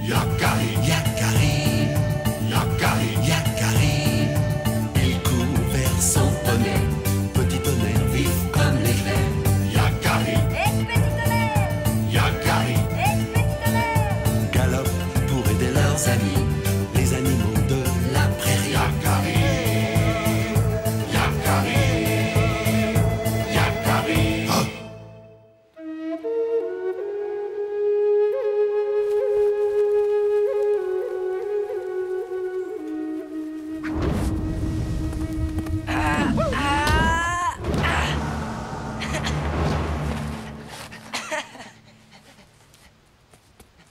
Yakari, Yakari, Yakari, Yakari. Il court vers son poney. Petit tonnerre vif comme l'éclair. Yakari, Petit tonnerre, Yakari. petit tonnerre. Galope pour aider leurs amis, les animaux de la prairie. Yakari, Yakari, Yakari. Oh.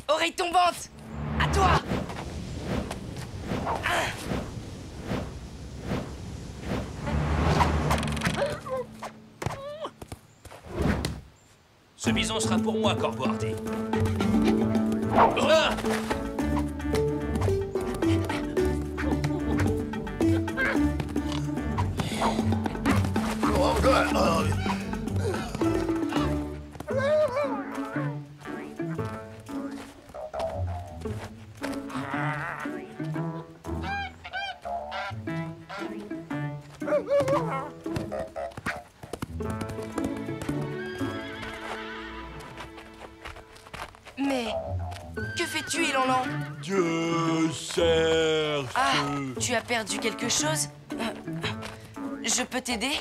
Oreille tombante! À toi! Ce bison sera pour moi, Corbeau Ardé. Ah! Mais que fais-tu, Élanlan? Je cherche. Ah, tu as perdu quelque chose? Je peux t'aider?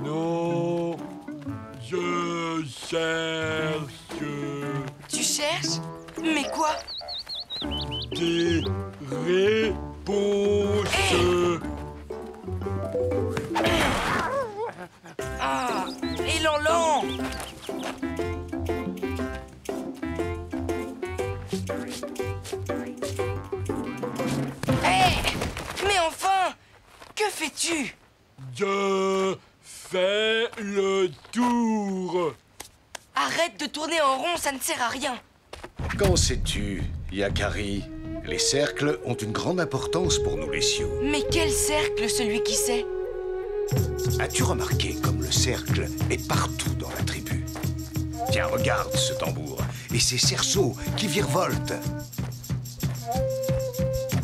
Non, je cherche Tu cherches? Mais quoi? des réponses. Ah, Élanlan! Hé! Mais enfin! Que fais-tu? Je fais le tour. Arrête de tourner en rond, ça ne sert à rien. Qu'en sais-tu, Yakari? Les cercles ont une grande importance pour nous, les Sioux. Mais quel cercle, celui qui sait? As-tu remarqué comme le cercle est partout dans la tribu? Tiens, regarde ce tambour et ces cerceaux qui virevoltent.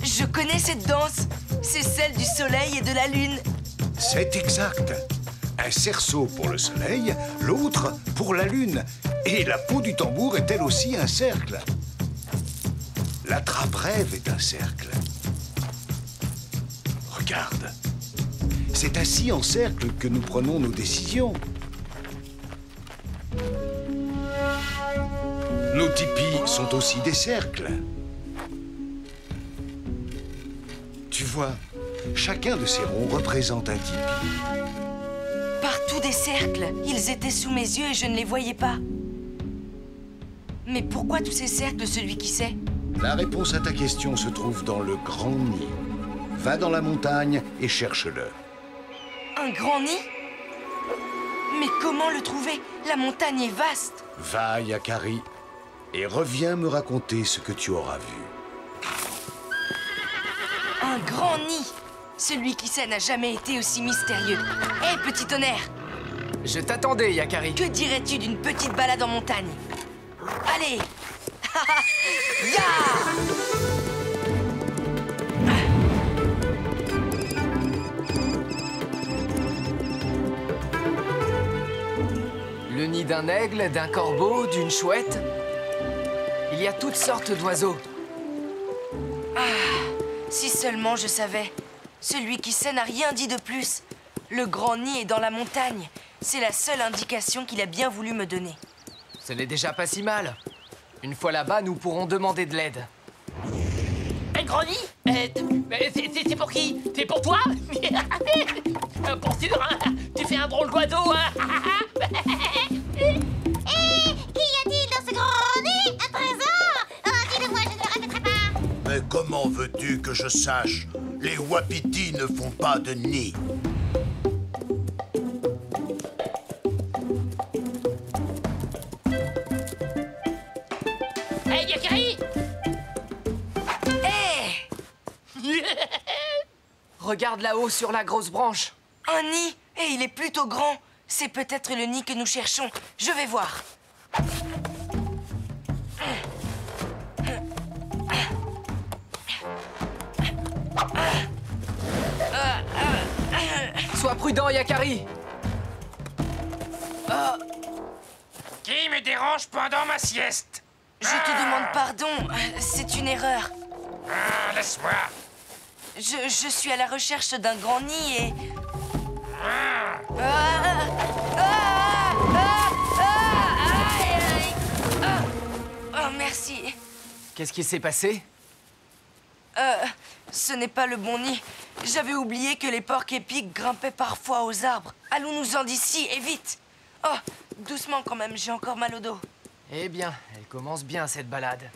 Je connais cette danse. C'est celle du soleil et de la lune. C'est exact. Un cerceau pour le soleil, l'autre pour la lune. Et la peau du tambour est elle aussi un cercle. La trappe-rêve est un cercle. Regarde. C'est assis en cercle que nous prenons nos décisions. Nos tipis sont aussi des cercles. Tu vois, chacun de ces ronds représente un tipi. Partout des cercles. Ils étaient sous mes yeux et je ne les voyais pas. Mais pourquoi tous ces cercles, celui qui sait? La réponse à ta question se trouve dans le grand nid. Va dans la montagne et cherche-le. Un grand nid? Mais comment le trouver? La montagne est vaste. Va, Yakari, et reviens me raconter ce que tu auras vu. Un grand nid. Celui qui sait n'a jamais été aussi mystérieux. Hé, petit tonnerre! Je t'attendais, Yakari. Que dirais-tu d'une petite balade en montagne? Allez! Ya! Le nid d'un aigle, d'un corbeau, d'une chouette. Il y a toutes sortes d'oiseaux. Si seulement je savais. Celui qui sait n'a rien dit de plus. Le grand nid est dans la montagne. C'est la seule indication qu'il a bien voulu me donner. Ce n'est déjà pas si mal. Une fois là-bas, nous pourrons demander de l'aide. Un grand nid? C'est pour qui? C'est pour toi? Pour sûr, hein? Tu fais un drôle d'oiseau, hein? Qu'y a-t-il dans ce grand nid? Un trésor? Oh, dis-le-moi, je ne le raconterai pas. Mais comment veux-tu que je sache? Les wapitis ne font pas de nid. Hey, Yakari! Hé! Regarde là-haut sur la grosse branche. Un nid? Et il est plutôt grand. C'est peut-être le nid que nous cherchons. Je vais voir. Sois prudent, Yakari. Qui me dérange pendant ma sieste? Je te demande pardon, c'est une erreur. Ah, laisse-moi. Je suis à la recherche d'un grand nid et... Oh, merci. Qu'est-ce qui s'est passé? Ce n'est pas le bon nid. J'avais oublié que les porcs épiques grimpaient parfois aux arbres. Allons-nous-en d'ici, et vite. Oh, doucement quand même, j'ai encore mal au dos. Eh bien, elle commence bien, cette balade.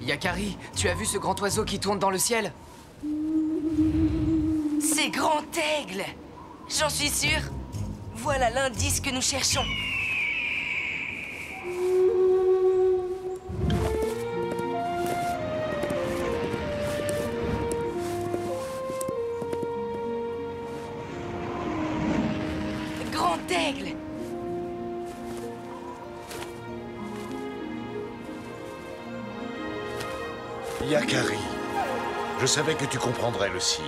Yakari, tu as vu ce grand oiseau qui tourne dans le ciel? C'est Grand Aigle. J'en suis sûre. Voilà l'indice que nous cherchons. Grand Aigle. Yakari, je savais que tu comprendrais le signe.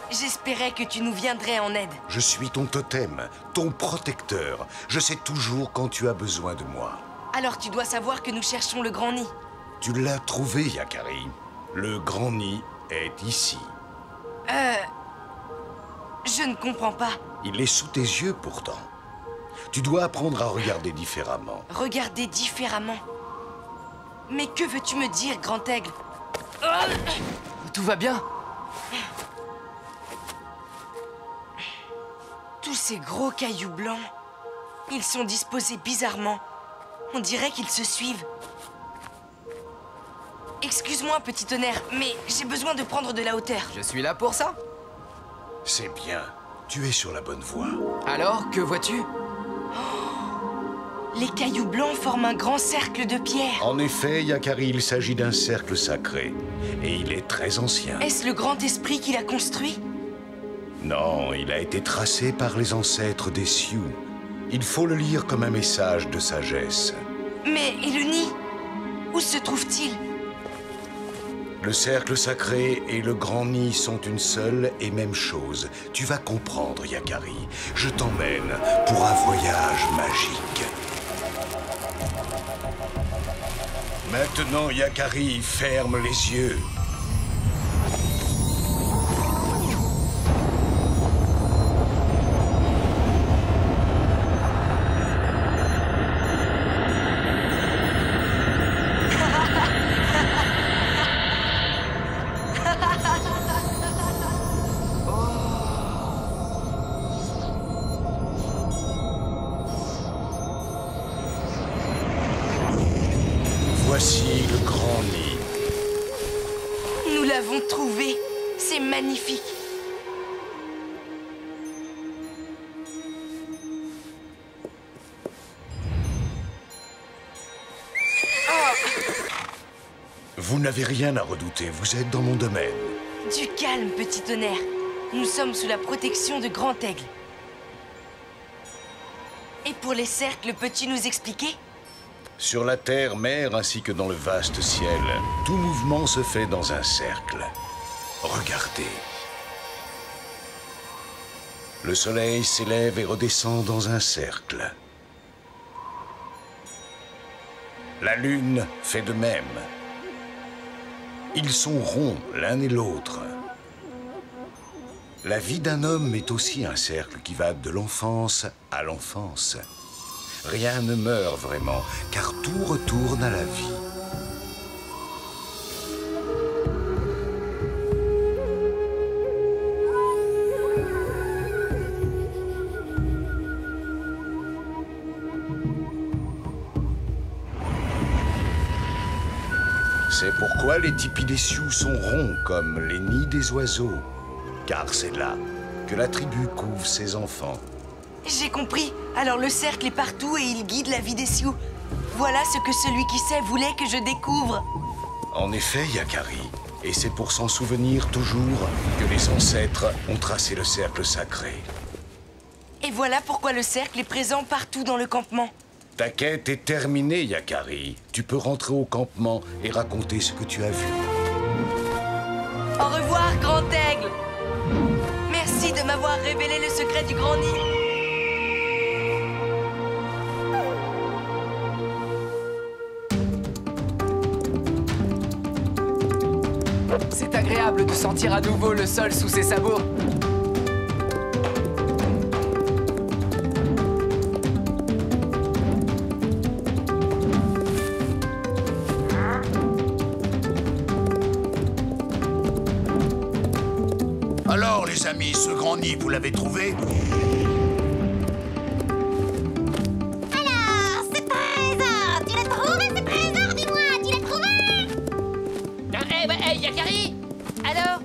J'espérais que tu nous viendrais en aide. Je suis ton totem, ton protecteur. Je sais toujours quand tu as besoin de moi. Alors tu dois savoir que nous cherchons le grand nid. Tu l'as trouvé, Yakari. Le grand nid est ici. Je ne comprends pas. Il est sous tes yeux pourtant. Tu dois apprendre à regarder différemment. Regarder différemment. Mais que veux-tu me dire, Grand Aigle? Tout va bien? Tous ces gros cailloux blancs, ils sont disposés bizarrement. On dirait qu'ils se suivent. Excuse-moi, petit tonnerre, mais j'ai besoin de prendre de la hauteur. Je suis là pour ça. C'est bien. Tu es sur la bonne voie. Alors, que vois-tu? Les cailloux blancs forment un grand cercle de pierre. En effet, Yakari, il s'agit d'un cercle sacré. Et il est très ancien. Est-ce le grand esprit qui l'a construit? Non, il a été tracé par les ancêtres des Sioux. Il faut le lire comme un message de sagesse. Mais et le nid? Où se trouve-t-il? Le cercle sacré et le grand nid sont une seule et même chose. Tu vas comprendre, Yakari. Je t'emmène pour un voyage magique. Maintenant, Yakari, ferme les yeux. Voici le grand nid. Nous l'avons trouvé. C'est magnifique. Vous n'avez rien à redouter, vous êtes dans mon domaine. Du calme, petit tonnerre. Nous sommes sous la protection de Grand Aigle. Et pour les cercles, peux-tu nous expliquer? Sur la terre, mer, ainsi que dans le vaste ciel, tout mouvement se fait dans un cercle. Regardez. Le soleil s'élève et redescend dans un cercle. La lune fait de même. Ils sont ronds l'un et l'autre. La vie d'un homme est aussi un cercle qui va de l'enfance à l'enfance. Rien ne meurt vraiment, car tout retourne à la vie. C'est pourquoi les tipis des Sioux sont ronds comme les nids des oiseaux. Car c'est là que la tribu couve ses enfants. J'ai compris. Alors le cercle est partout et il guide la vie des Sioux. Voilà ce que celui qui sait voulait que je découvre. En effet, Yakari. Et c'est pour s'en souvenir toujours que les ancêtres ont tracé le cercle sacré. Et voilà pourquoi le cercle est présent partout dans le campement. Ta quête est terminée, Yakari. Tu peux rentrer au campement et raconter ce que tu as vu. Au revoir, Grand Aigle. Merci de m'avoir révélé le secret du Grand Nid. C'est agréable de sentir à nouveau le sol sous ses sabots. Alors, les amis, ce grand nid, vous l'avez trouvé? Alors, ce trésor, tu l'as trouvé ce trésor, dis-moi, tu l'as trouvé? Yakari. Alors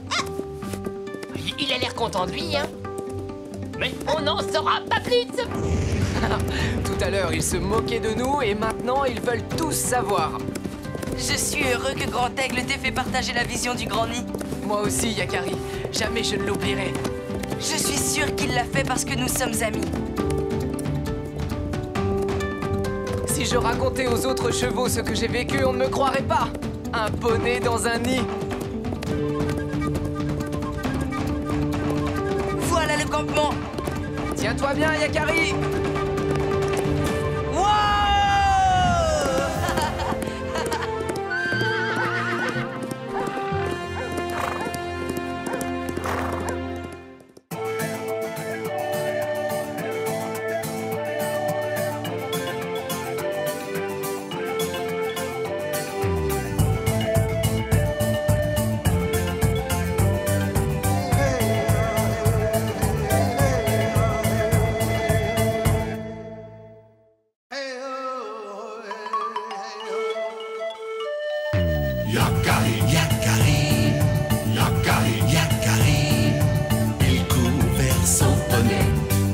Il a l'air content de lui, hein. Mais on n'en saura pas plus. Tout à l'heure, ils se moquaient de nous et maintenant, ils veulent tous savoir. Je suis heureux que Grand Aigle t'ait fait partager la vision du Grand Nid. Moi aussi, Yakari. Jamais je ne l'oublierai. Je suis sûre qu'il l'a fait parce que nous sommes amis. Si je racontais aux autres chevaux ce que j'ai vécu, on ne me croirait pas. Un poney dans un nid. Voilà le campement. Tiens-toi bien, Yakari. Yakari, Yakari, Yakari, Yakari. Il court vers son poney,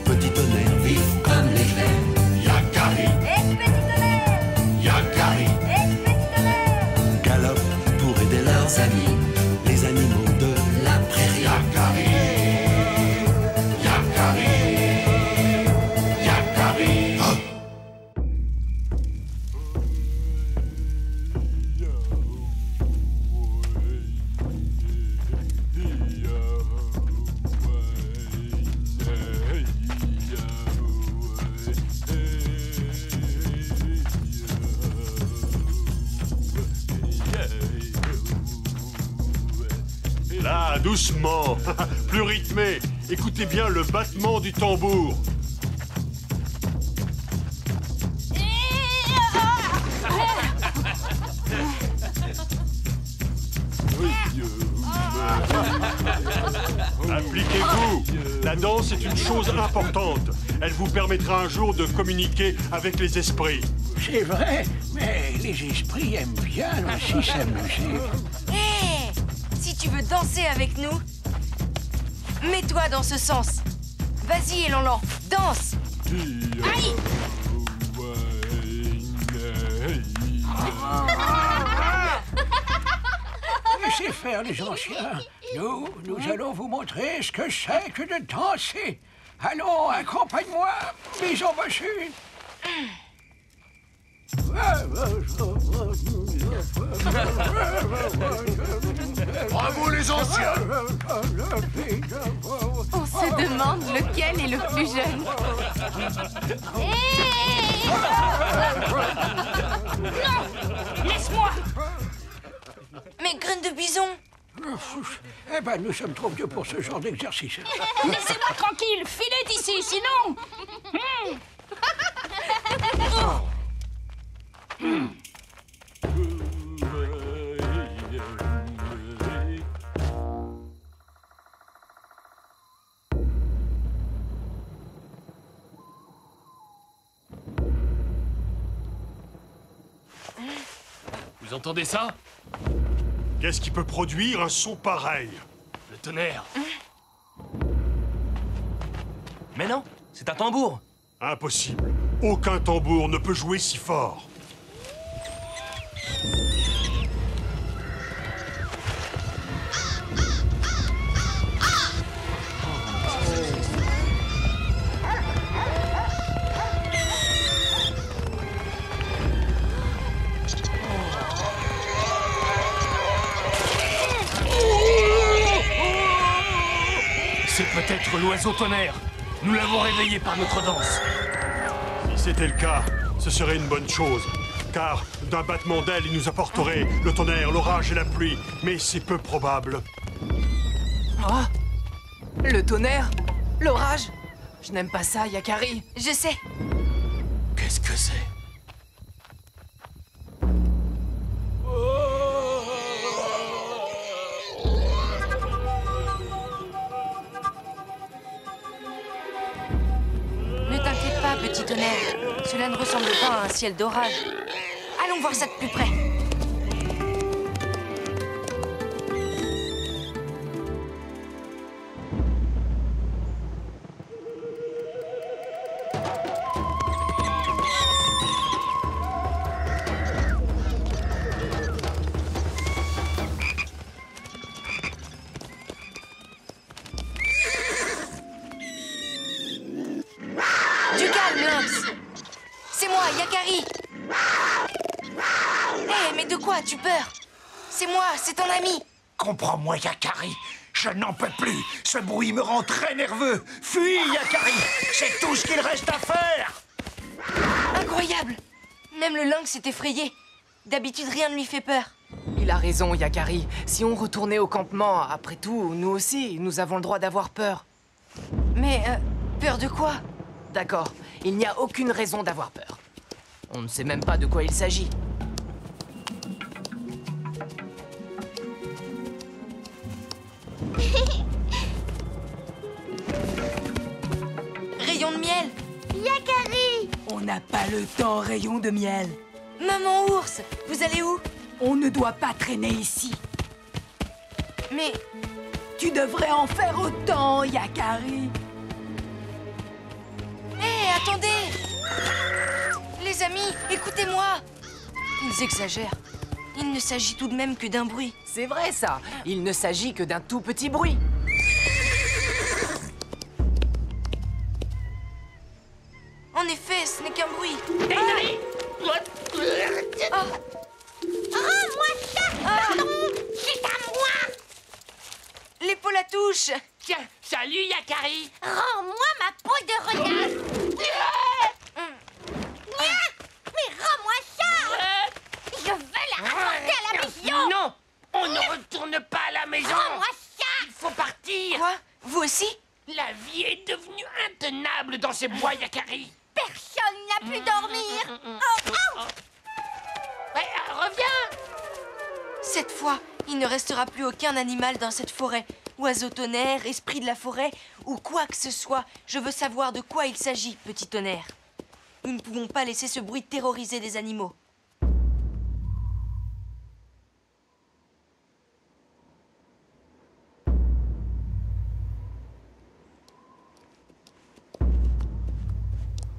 petit tonnerre vif comme l'éclair. Yakari, Petit tonnerre, Yakari, petit tonnerre. galope pour aider leurs amis, les animaux de la prairie. Yakari, Yakari, Yakari. Oh. Là, doucement, plus rythmé. Écoutez bien le battement du tambour. Appliquez-vous. La danse est une chose importante. Elle vous permettra un jour de communiquer avec les esprits. C'est vrai, mais les esprits aiment bien aussi s'amuser. Hé, si tu veux danser avec nous, mets-toi dans ce sens. Vas-y, Élan-Lan, danse. Aïe. Laissez faire les anciens. Nous allons vous montrer ce que c'est que de danser. Allons, accompagne-moi, mise en machine. Bravo, les anciens! On se demande lequel est le plus jeune. Non, laisse-moi. Mais graine de bison. Eh ben, nous sommes trop vieux pour ce genre d'exercice. Laissez-moi tranquille, filez d'ici, sinon... Vous entendez ça? Qu'est-ce qui peut produire un son pareil? Le tonnerre. Mais non, c'est un tambour. Impossible. Aucun tambour ne peut jouer si fort. C'est peut-être l'oiseau tonnerre. Nous l'avons réveillé par notre danse. Si c'était le cas, ce serait une bonne chose. Car d'un battement d'ailes, il nous apporterait le tonnerre, l'orage et la pluie. Mais c'est peu probable. Oh! Le tonnerre? L'orage? Je n'aime pas ça, Yakari. Je sais. Qu'est-ce que c'est? Ne t'inquiète pas, petit tonnerre. Cela ne ressemble pas à un ciel d'orage. Allons voir ça de plus près. Du calme, Lynx. C'est moi, Yakari. Hé, mais de quoi as-tu peur? C'est moi, c'est ton ami. Comprends-moi, Yakari. Je n'en peux plus. Ce bruit me rend très nerveux. Fuis, Yakari. C'est tout ce qu'il reste à faire. Incroyable. Même le lynx s'est effrayé. D'habitude, rien ne lui fait peur. Il a raison, Yakari. Si on retournait au campement, après tout, nous aussi, nous avons le droit d'avoir peur. Mais, peur de quoi? D'accord, il n'y a aucune raison d'avoir peur. On ne sait même pas de quoi il s'agit. Rayon de miel. Yakari! On n'a pas le temps, rayon de miel. Maman ours, vous allez où? On ne doit pas traîner ici. Mais... Tu devrais en faire autant, Yakari. Hé, attendez! Les amis, écoutez-moi! Ils exagèrent. Il ne s'agit tout de même que d'un bruit. C'est vrai, ça. Il ne s'agit que d'un tout petit bruit. En effet, ce n'est qu'un bruit. Rends-moi ça! Pardon! C'est à moi! L'épaule à touche! Tiens, salut Yakari. Rends-moi ma peau de renard! Mais rends-moi ça! Je veux la rapporter à la maison! Non, on ne retourne pas à la maison. Rends-moi ça! Il faut partir. Quoi? Vous aussi? La vie est devenue intenable dans ces bois, Yakari. Personne n'a pu dormir! Oh! Ouais, reviens. Cette fois, il ne restera plus aucun animal dans cette forêt. Oiseau tonnerre, esprit de la forêt, ou quoi que ce soit. Je veux savoir de quoi il s'agit, petit tonnerre. Nous ne pouvons pas laisser ce bruit terroriser les animaux.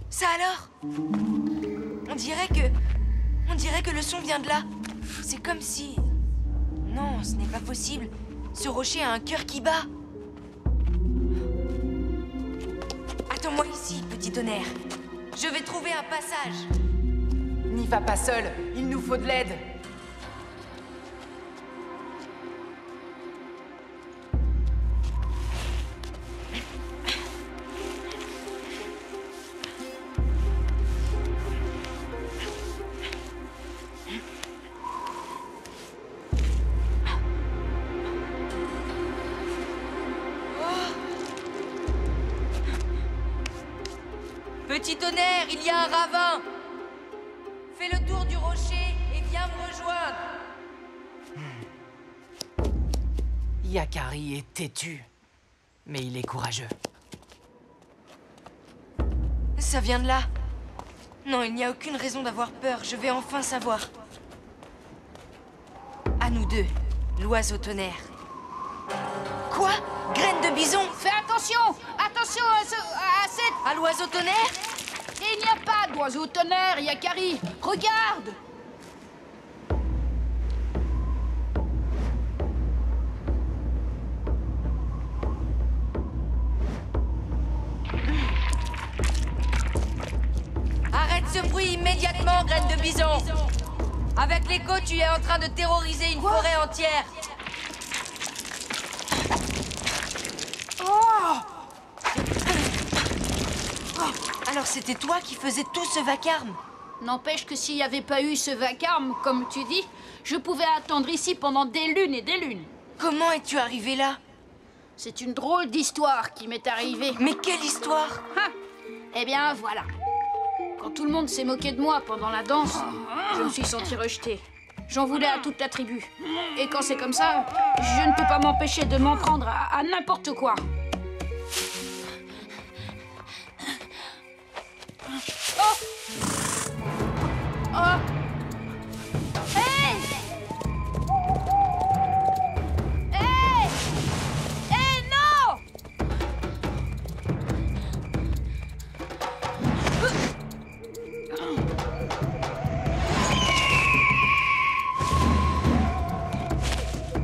Ça alors? On dirait que le son vient de là. C'est comme si... Non, ce n'est pas possible. Ce rocher a un cœur qui bat. Attends-moi ici, petit tonnerre. Je vais trouver un passage. N'y va pas seul, il nous faut de l'aide. Petit tonnerre, il y a un ravin. Fais le tour du rocher et viens me rejoindre. Yakari est têtu, mais il est courageux. Ça vient de là. Non, il n'y a aucune raison d'avoir peur. Je vais enfin savoir. À nous deux, l'oiseau tonnerre. Quoi? Graine de bison? Fais attention! Attention à cette... À l'oiseau tonnerre? Il n'y a pas d'oiseau tonnerre, Yakari. Regarde! Arrête ce bruit immédiatement, graine de bison! Avec l'écho, tu es en train de terroriser une forêt entière. Oh! Alors c'était toi qui faisais tout ce vacarme? N'empêche que s'il n'y avait pas eu ce vacarme, comme tu dis, je pouvais attendre ici pendant des lunes et des lunes. Comment es-tu arrivé là? C'est une drôle d'histoire qui m'est arrivée. Mais quelle histoire? Eh bien, voilà. Quand tout le monde s'est moqué de moi pendant la danse, je me suis sentie rejetée. J'en voulais à toute la tribu. Et quand c'est comme ça, je ne peux pas m'empêcher de m'en prendre à n'importe quoi. Oh! Hey! Hey! Hey, non!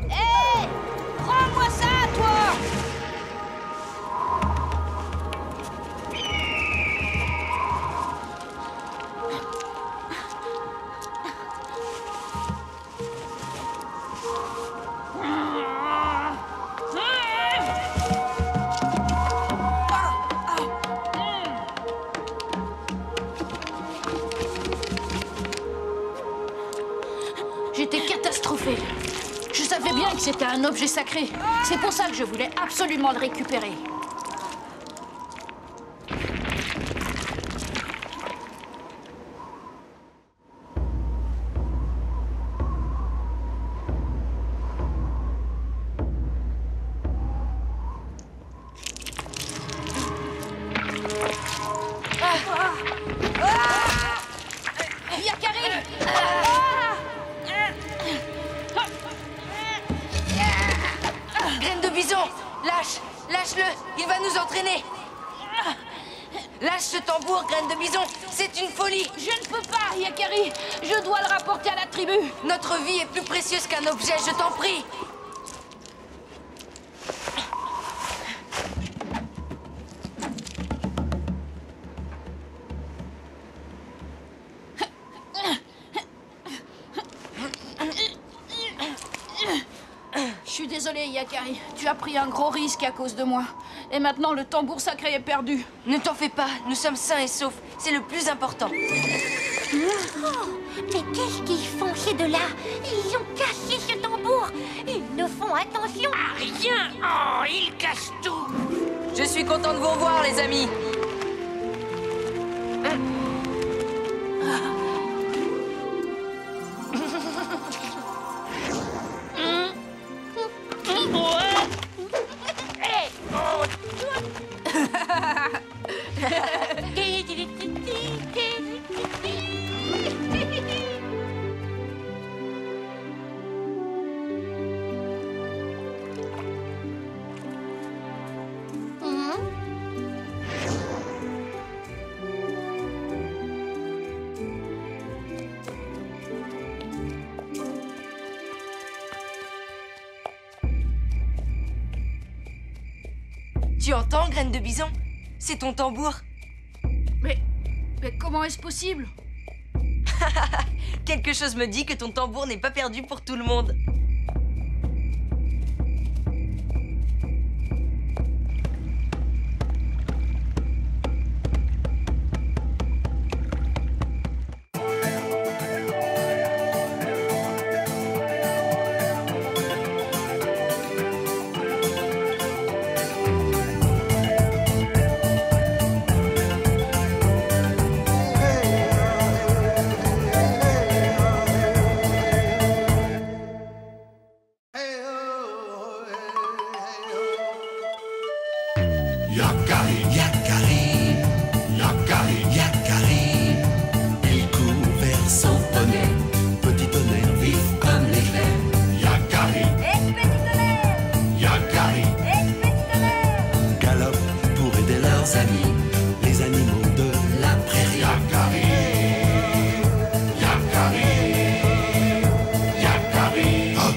Hey! Prends-moi ça, toi! J'étais catastrophée. Je savais bien que c'était un objet sacré. C'est pour ça que je voulais absolument le récupérer. Yakari! Graine de bison! Lâche! Lâche-le! Il va nous entraîner! Lâche ce tambour, graine de bison! C'est une folie! Je ne peux pas, Yakari! Je dois le rapporter à la tribu! Notre vie est plus précieuse qu'un objet, je t'en prie! Je suis désolée, Yakari. Tu as pris un gros risque à cause de moi. Et maintenant, le tambour sacré est perdu. Ne t'en fais pas, nous sommes sains et saufs. C'est le plus important. Oh, mais qu'est-ce qu'ils font ces deux-là? Ils ont cassé ce tambour. Ils ne font attention à rien. Oh, il casse tout. Je suis content de vous revoir, les amis. Tu entends, graine de bison? C'est ton tambour. Mais comment est-ce possible? Quelque chose me dit que ton tambour n'est pas perdu pour tout le monde. Yakari, Yakari, Yakari, Yakari. Il court vers son poney. Petit tonnerre vif comme l'éclair. Yakari, petit tonnerre. Yakari, Petit tonnerre. galope pour aider leurs amis, les animaux de la prairie. Yakari, Yakari, Yakari. Oh.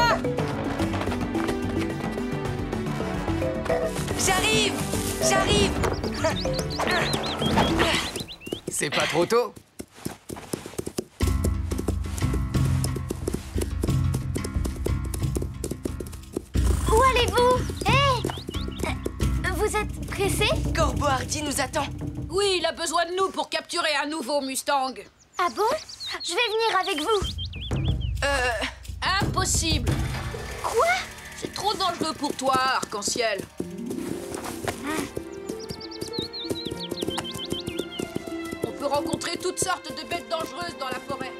moi! J'arrive! J'arrive! C'est pas trop tôt? Où allez-vous? Hé! Vous êtes pressé? Corbeau Hardy nous attend. Oui, il a besoin de nous pour capturer un nouveau Mustang. Ah bon? Je vais venir avec vous. Impossible. Quoi? C'est trop dangereux pour toi, Arc-en-Ciel. On peut rencontrer toutes sortes de bêtes dangereuses dans la forêt.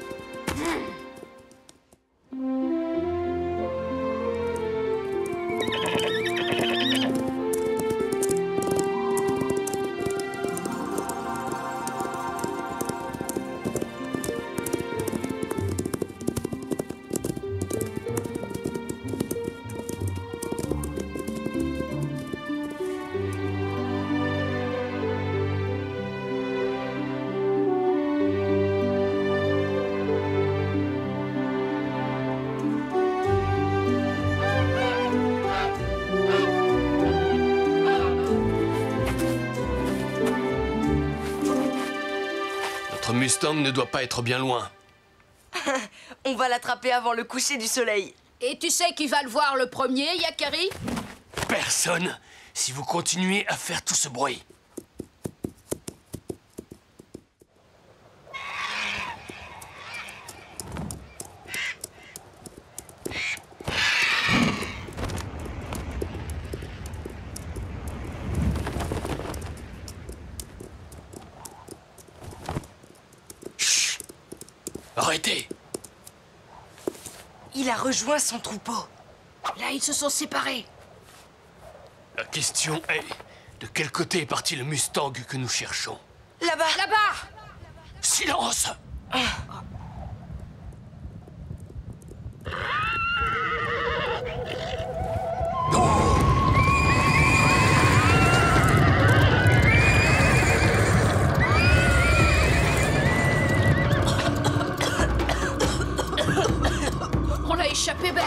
Notre Mustang ne doit pas être bien loin. On va l'attraper avant le coucher du soleil. Et tu sais qui va le voir le premier, Yakari? Personne, si vous continuez à faire tout ce bruit. Chut! Arrêtez! Il a rejoint son troupeau. Là, ils se sont séparés. La question est, de quel côté est parti le Mustang que nous cherchons? Là-bas! Là-bas! Silence! On a échappé belle.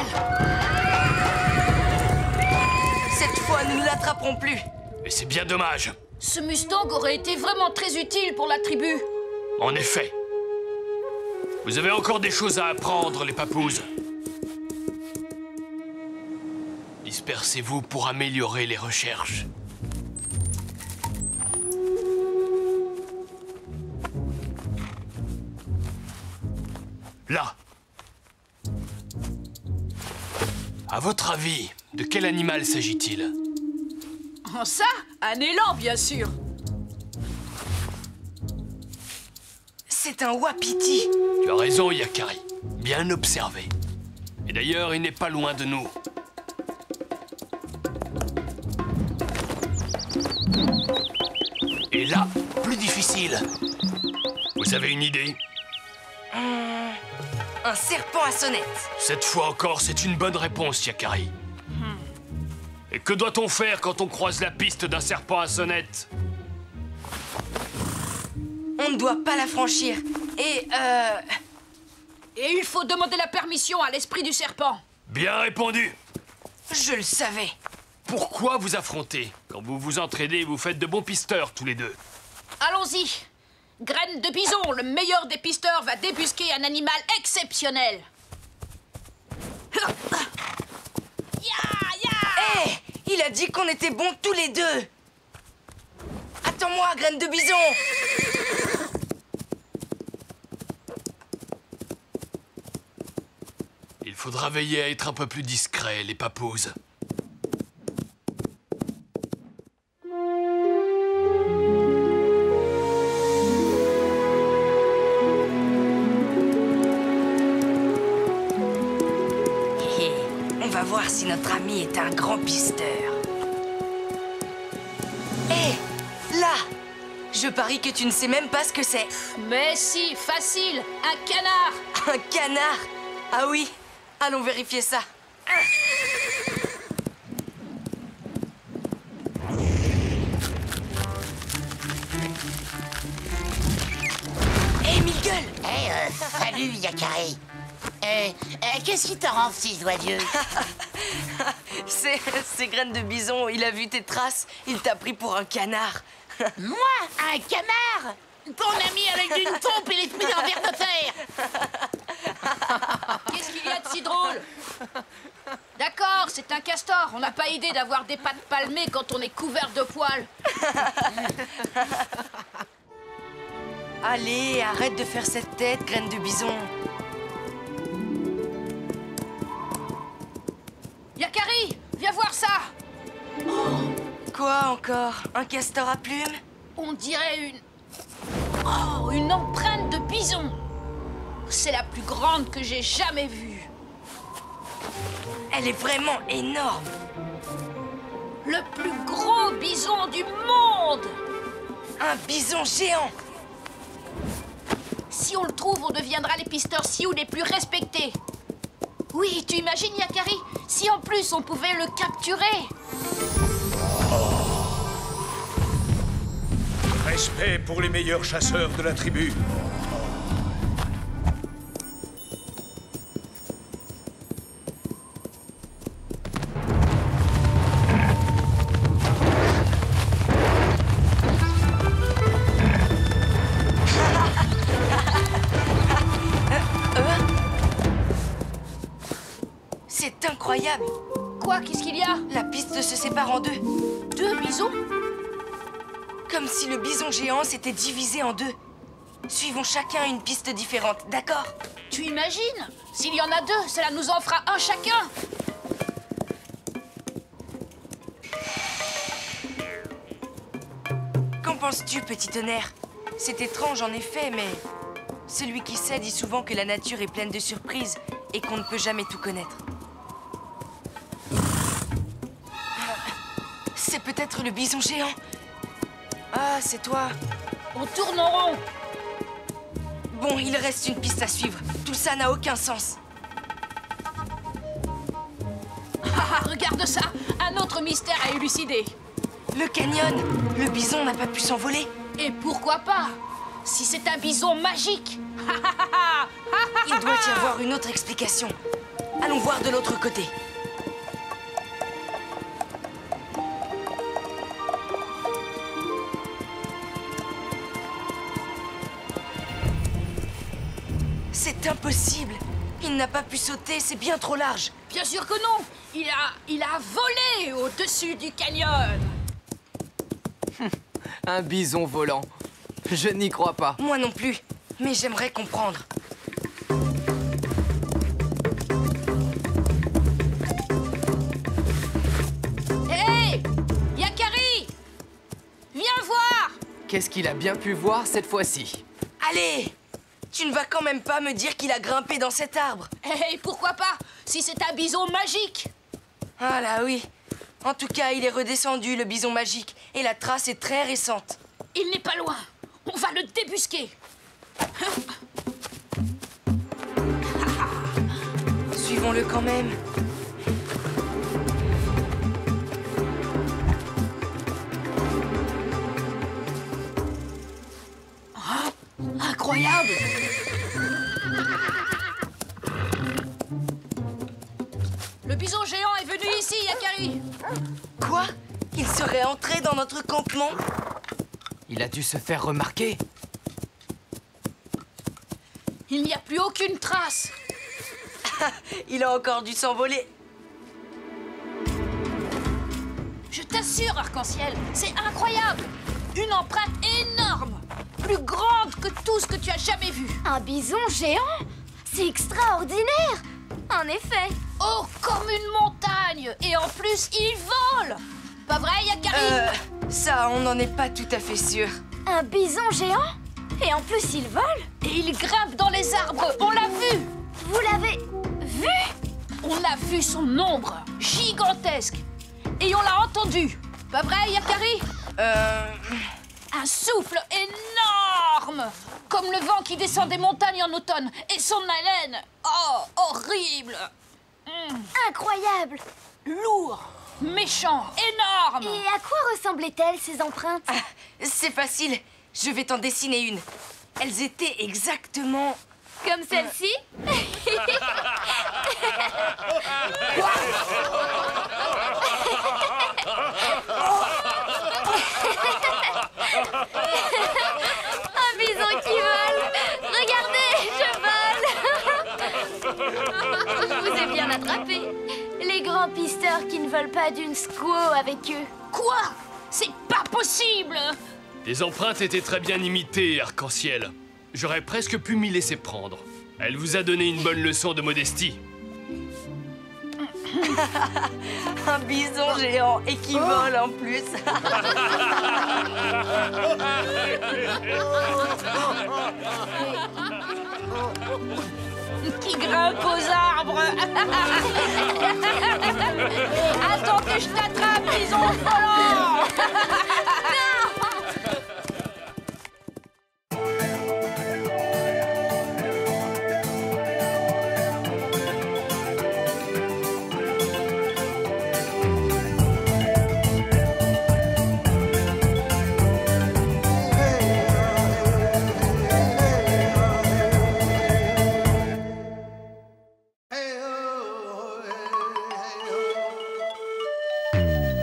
Cette fois, nous ne l'attraperons plus. Et c'est bien dommage. Ce Mustang aurait été vraiment très utile pour la tribu. En effet. Vous avez encore des choses à apprendre, les papouses. Dispersez-vous pour améliorer les recherches. Là. À votre avis, de quel animal s'agit-il? Oh, ça? Un élan, bien sûr. C'est un wapiti. Tu as raison, Yakari. Bien observé. Et d'ailleurs, il n'est pas loin de nous. Et là, plus difficile. Vous avez une idée? Un serpent à sonnette. Cette fois encore, c'est une bonne réponse, Yakari. Et que doit-on faire quand on croise la piste d'un serpent à sonnette? On ne doit pas la franchir. Et il faut demander la permission à l'esprit du serpent. Bien répondu. Je le savais. Pourquoi vous affronter? Quand vous vous entraînez, vous faites de bons pisteurs, tous les deux. Allons-y. Graine de bison, le meilleur des pisteurs, va débusquer un animal exceptionnel. Hé! Il a dit qu'on était bons tous les deux. Attends-moi, graine de bison. Il faudra veiller à être un peu plus discret, les papouses. On va voir si notre ami est un grand pisteur. Hé, là! Je parie que tu ne sais même pas ce que c'est. Mais si, facile, un canard. Un canard? Ah oui, allons vérifier ça. Salut, Yakari. Qu'est-ce qui te rend si joyeux? C'est Graine de Bison, il a vu tes traces, il t'a pris pour un canard. Moi, un canard? Ton ami avec une pompe et l'esprit en verre de fer. Qu'est-ce qu'il y a de si drôle? D'accord, c'est un castor. On n'a pas idée d'avoir des pattes palmées quand on est couvert de poils. Allez, arrête de faire cette tête, Graine de Bison. Yakari, viens voir ça. Quoi encore? Un castor à plumes? On dirait une empreinte de bison. C'est la plus grande que j'ai jamais vue. Elle est vraiment énorme. Le plus gros bison du monde. Un bison géant. Si on le trouve, on deviendra les pisteurs Sioux les plus respectés. Oui, tu imagines, Yakari? Si en plus on pouvait le capturer. Respect pour les meilleurs chasseurs de la tribu. C'est incroyable. Quoi? Qu'est-ce qu'il y a? La piste se sépare en deux. Deux bisons? Comme si le bison géant s'était divisé en deux. Suivons chacun une piste différente, d'accord? Tu imagines? S'il y en a deux, cela nous en fera un chacun. Qu'en penses-tu, petit tonnerre? C'est étrange en effet, mais celui qui sait dit souvent que la nature est pleine de surprises et qu'on ne peut jamais tout connaître. C'est peut-être le bison géant. Ah, c'est toi. On tourne en rond. Bon, il reste une piste à suivre. Tout ça n'a aucun sens. Ah, regarde ça. Un autre mystère à élucider. Le canyon. Le bison n'a pas pu s'envoler. Et pourquoi pas? Si c'est un bison magique. Il doit y avoir une autre explication. Allons voir de l'autre côté. C'est impossible. Il n'a pas pu sauter, c'est bien trop large. Bien sûr que non. Il a volé au-dessus du canyon. Un bison volant. Je n'y crois pas. Moi non plus, mais j'aimerais comprendre. Hé! Yakari! Viens voir! Qu'est-ce qu'il a bien pu voir cette fois-ci? Allez! Tu ne vas quand même pas me dire qu'il a grimpé dans cet arbre? Hé, pourquoi pas? Si c'est un bison magique! Ah là oui. En tout cas, il est redescendu, le bison magique, et la trace est très récente. Il n'est pas loin. On va le débusquer. Suivons-le quand même. Incroyable! Le bison géant est venu ici, Yakari. Quoi? Il serait entré dans notre campement? Il a dû se faire remarquer. Il n'y a plus aucune trace. Il a encore dû s'envoler. Je t'assure, Arc-en-Ciel, c'est incroyable. Une empreinte énorme, plus grande que tout ce que tu as jamais vu. Un bison géant? C'est extraordinaire! En effet. Oh, comme une montagne. Et en plus, il vole. Pas vrai, Yakari? Ça, on n'en est pas tout à fait sûr. Un bison géant? Et en plus, il vole? Et il grimpe dans les arbres. On l'a vu. Vous l'avez vu? On a vu son ombre, gigantesque. Et on l'a entendu. Pas vrai, Yakari? Un souffle énorme, comme le vent qui descend des montagnes en automne. Et son haleine, oh, horrible. Incroyable! Lourd, méchant, énorme. Et à quoi ressemblaient-elles, ces empreintes? C'est facile, je vais t'en dessiner une. Elles étaient exactement Comme celle-ci. Un bison qui vole. Regardez, je vole. Je vous ai bien attrapé. Les grands pisteurs qui ne veulent pas d'une squaw avec eux. Quoi? C'est pas possible! Tes empreintes étaient très bien imitées, Arc-en-Ciel. J'aurais presque pu m'y laisser prendre. Elle vous a donné une bonne leçon de modestie. Un bison géant et qui vole en plus. Qui grimpe aux arbres. Attends que je t'attrape, bison volant.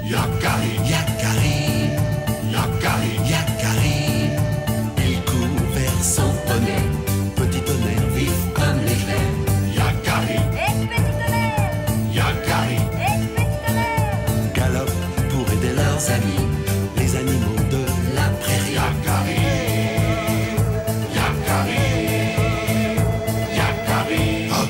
Yakari, Yakari, Yakari, Yakari. Il court vers son poney, petit tonnerre vif comme l'éclair. Yakari, petit tonnerre, Yakari, petit tonnerre. Galope pour aider leurs amis, les animaux de la prairie. Yakari, Yakari, Yakari. Oh.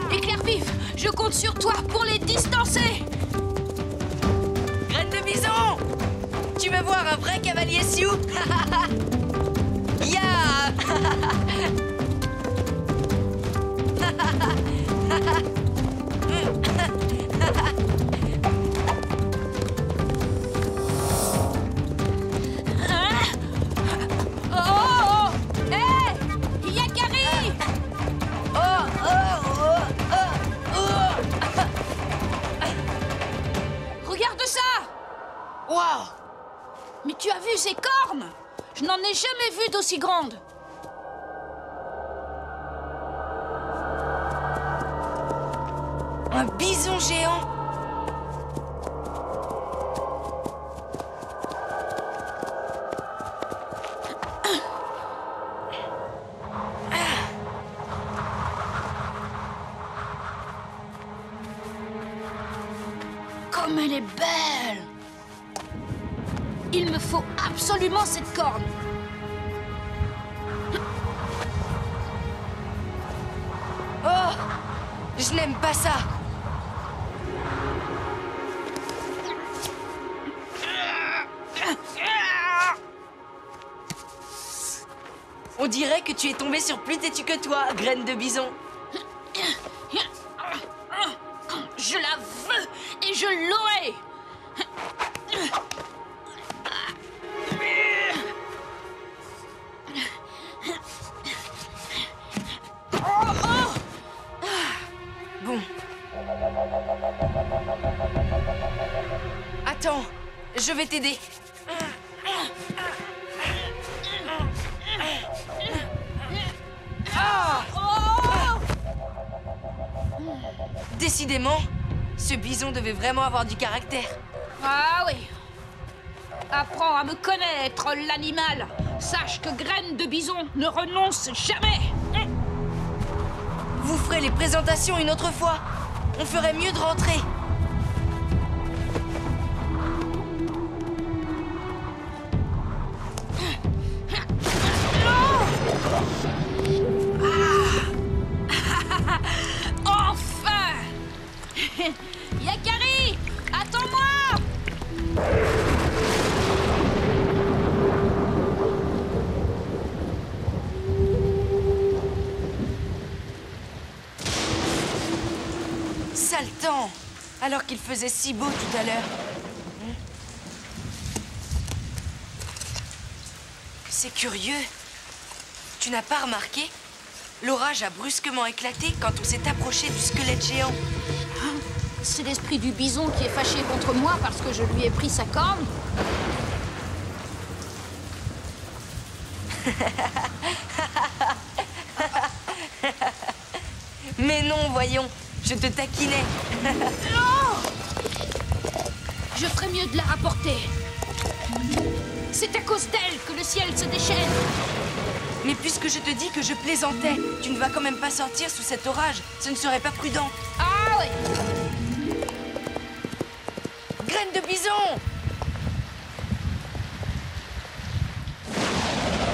Éclair vif, je compte sur toi pour les distancer. Graine de bison! Tu veux voir un vrai cavalier Sioux? Ya! Oh! Hé! Yakari! Regarde ça! Waouh! Mais tu as vu ces cornes? Je n'en ai jamais vu d'aussi grandes. Un bison géant! Comme elle est belle! Il me faut absolument cette corne. Oh! Je n'aime pas ça! On dirait que tu es tombé sur plus têtu que toi, graine de bison. Je la veux et je l'aurai. Bon. Attends, je vais t'aider. Décidément, ce bison devait vraiment avoir du caractère. Ah oui. Apprends à me connaître, l'animal. Sache que Graine de Bison ne renonce jamais. Vous ferez les présentations une autre fois. On ferait mieux de rentrer. Enfin! Yakari, attends-moi! Sale temps, alors qu'il faisait si beau tout à l'heure. C'est curieux. Tu n'as pas remarqué? L'orage a brusquement éclaté quand on s'est approché du squelette géant. C'est l'esprit du bison qui est fâché contre moi parce que je lui ai pris sa corne? Mais non, voyons, je te taquinais. Non! Je ferais mieux de la rapporter. C'est à cause d'elle que le ciel se déchaîne. Mais puisque je te dis que je plaisantais, tu ne vas quand même pas sortir sous cet orage. Ce ne serait pas prudent. Ah oui! Graine de bison!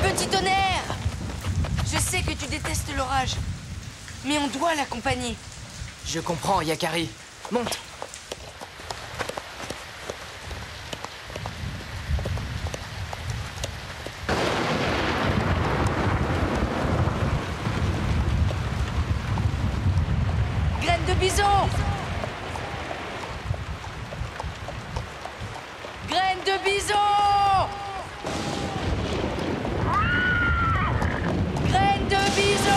Petit tonnerre! Je sais que tu détestes l'orage, mais on doit l'accompagner. Je comprends, Yakari. Monte. Graine de bison! Graine de bison! Graine de bison!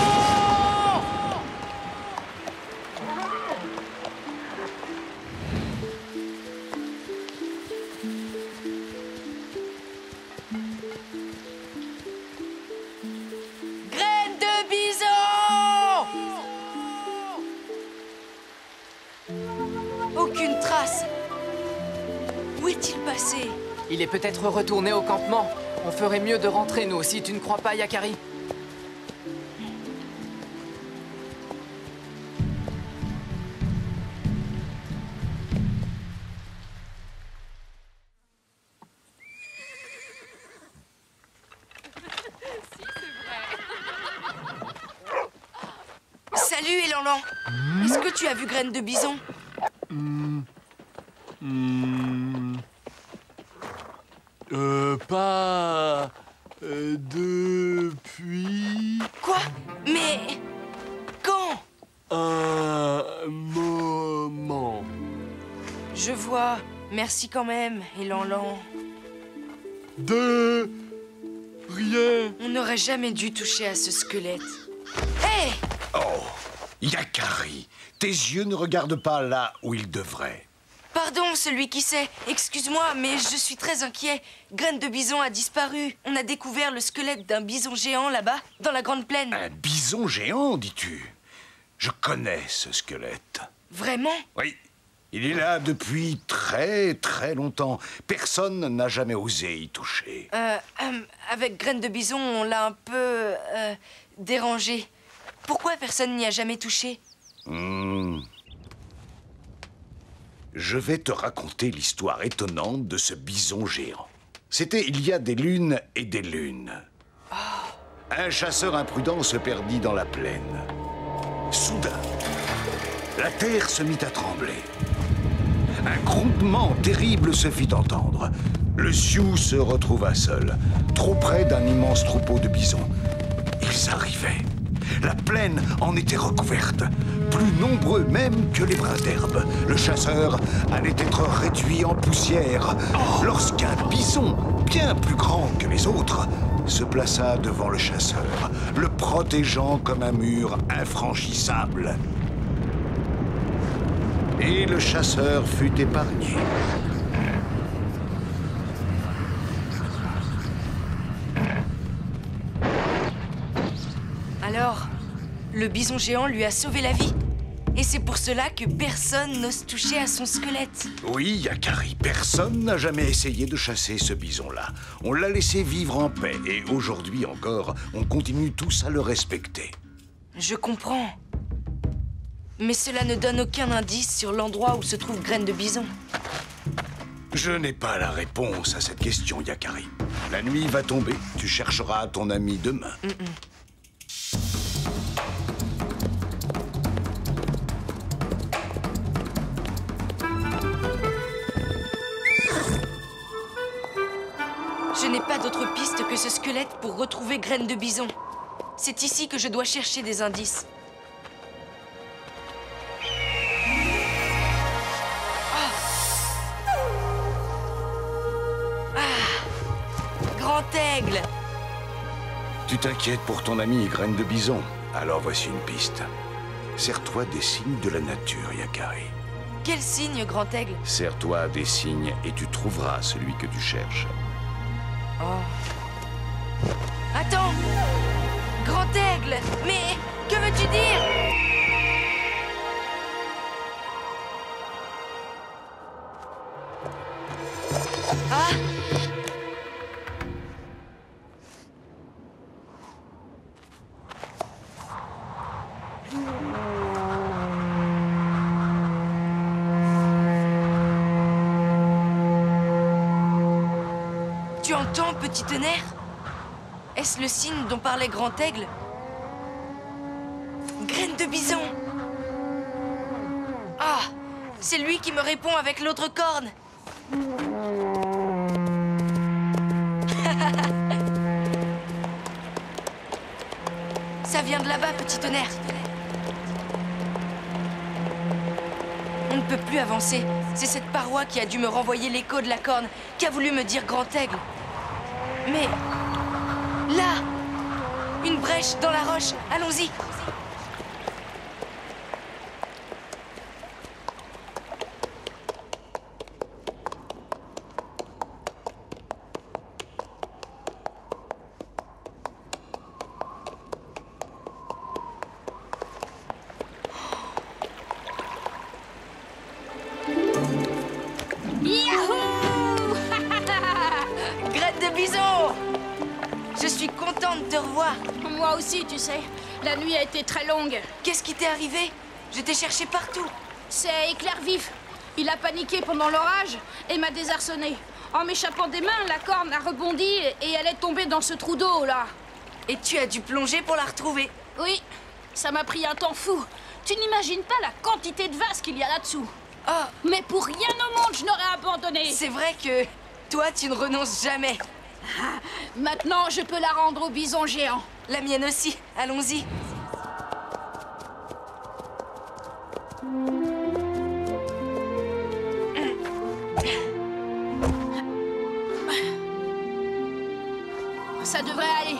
Graine de bison! Aucune trace. Où est-il passé? Il est peut-être retourné au campement. On ferait mieux de rentrer, nous aussi, tu ne crois pas, Yakari? Salut, Elanlan. Est-ce que tu as vu Graine de bison? Pas... depuis... Quoi? Mais... quand? un moment. Je vois. Merci quand même, Elanlan. De... rien. On n'aurait jamais dû toucher à ce squelette. Hé! Oh, Yakari, tes yeux ne regardent pas là où ils devraient. Pardon, celui qui sait. Excuse-moi, mais je suis très inquiet. Graine de bison a disparu. On a découvert le squelette d'un bison géant là-bas, dans la grande plaine. Un bison géant, dis-tu? Je connais ce squelette. Vraiment? Oui, il est là depuis très très longtemps. Personne n'a jamais osé y toucher. Avec Graine de bison, on l'a un peu... dérangé. Pourquoi personne n'y a jamais touché? Je vais te raconter l'histoire étonnante de ce bison géant. C'était il y a des lunes et des lunes. Un chasseur imprudent se perdit dans la plaine. Soudain, la terre se mit à trembler. Un grondement terrible se fit entendre. Le Sioux se retrouva seul, trop près d'un immense troupeau de bisons. Ils arrivaient. La plaine en était recouverte, plus nombreux même que les brins d'herbe. Le chasseur allait être réduit en poussière lorsqu'un bison, bien plus grand que les autres, se plaça devant le chasseur, le protégeant comme un mur infranchissable. Et le chasseur fut épargné. Alors, le bison géant lui a sauvé la vie. Et c'est pour cela que personne n'ose toucher à son squelette. Oui, Yakari, personne n'a jamais essayé de chasser ce bison-là. On l'a laissé vivre en paix, et aujourd'hui encore, on continue tous à le respecter. Je comprends. Mais cela ne donne aucun indice sur l'endroit où se trouve Graine de bison. Je n'ai pas la réponse à cette question, Yakari. La nuit va tomber, tu chercheras ton ami demain. Je n'ai pas d'autre piste que ce squelette pour retrouver Graine de bison. C'est ici que je dois chercher des indices. Grand aigle! Tu t'inquiètes pour ton ami Graine de Bison. Alors voici une piste. Sers-toi des signes de la nature, Yakari. Quel signe, Grand Aigle? Sers-toi des signes et tu trouveras celui que tu cherches. Oh. Attends! Grand Aigle! Mais que veux-tu dire? Ah! Tu entends, Petit Tonnerre? Est-ce le signe dont parlait Grand Aigle? Graine de Bison! Ah! C'est lui qui me répond avec l'autre corne! Ça vient de là-bas, Petit Tonnerre. On ne peut plus avancer. C'est cette paroi qui a dû me renvoyer l'écho de la corne, qui a voulu me dire Grand Aigle. Mais... là! Une brèche dans la roche. Allons-y! Je suis contente de te revoir. Moi aussi, tu sais. La nuit a été très longue. Qu'est-ce qui t'est arrivé? Je t'ai cherché partout. C'est Éclair Vif. Il a paniqué pendant l'orage et m'a désarçonné. En m'échappant des mains, la corne a rebondi et elle est tombée dans ce trou d'eau, là. Et tu as dû plonger pour la retrouver? Oui, ça m'a pris un temps fou. Tu n'imagines pas la quantité de vases qu'il y a là-dessous. Oh. Mais pour rien au monde, je n'aurais abandonné. C'est vrai que toi, tu ne renonces jamais. Maintenant, je peux la rendre au bison géant. La mienne aussi. Allons-y. Ça devrait aller.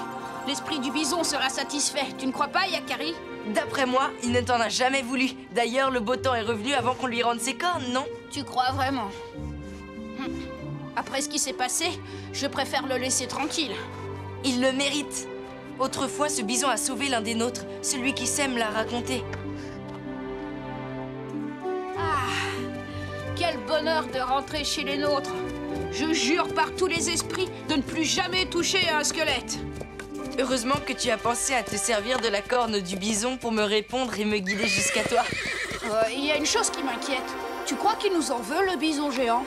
L'esprit du bison sera satisfait. Tu ne crois pas, Yakari? D'après moi, il ne t'en a jamais voulu. D'ailleurs, le beau temps est revenu avant qu'on lui rende ses cornes, non? Tu crois vraiment? Après ce qui s'est passé, je préfère le laisser tranquille. Il le mérite. Autrefois, ce bison a sauvé l'un des nôtres. Celui qui sème l'a raconté. Ah, quel bonheur de rentrer chez les nôtres. Je jure par tous les esprits de ne plus jamais toucher à un squelette. Heureusement que tu as pensé à te servir de la corne du bison pour me répondre et me guider jusqu'à toi. Il y a une chose qui m'inquiète. Tu crois qu'il nous en veut, le bison géant?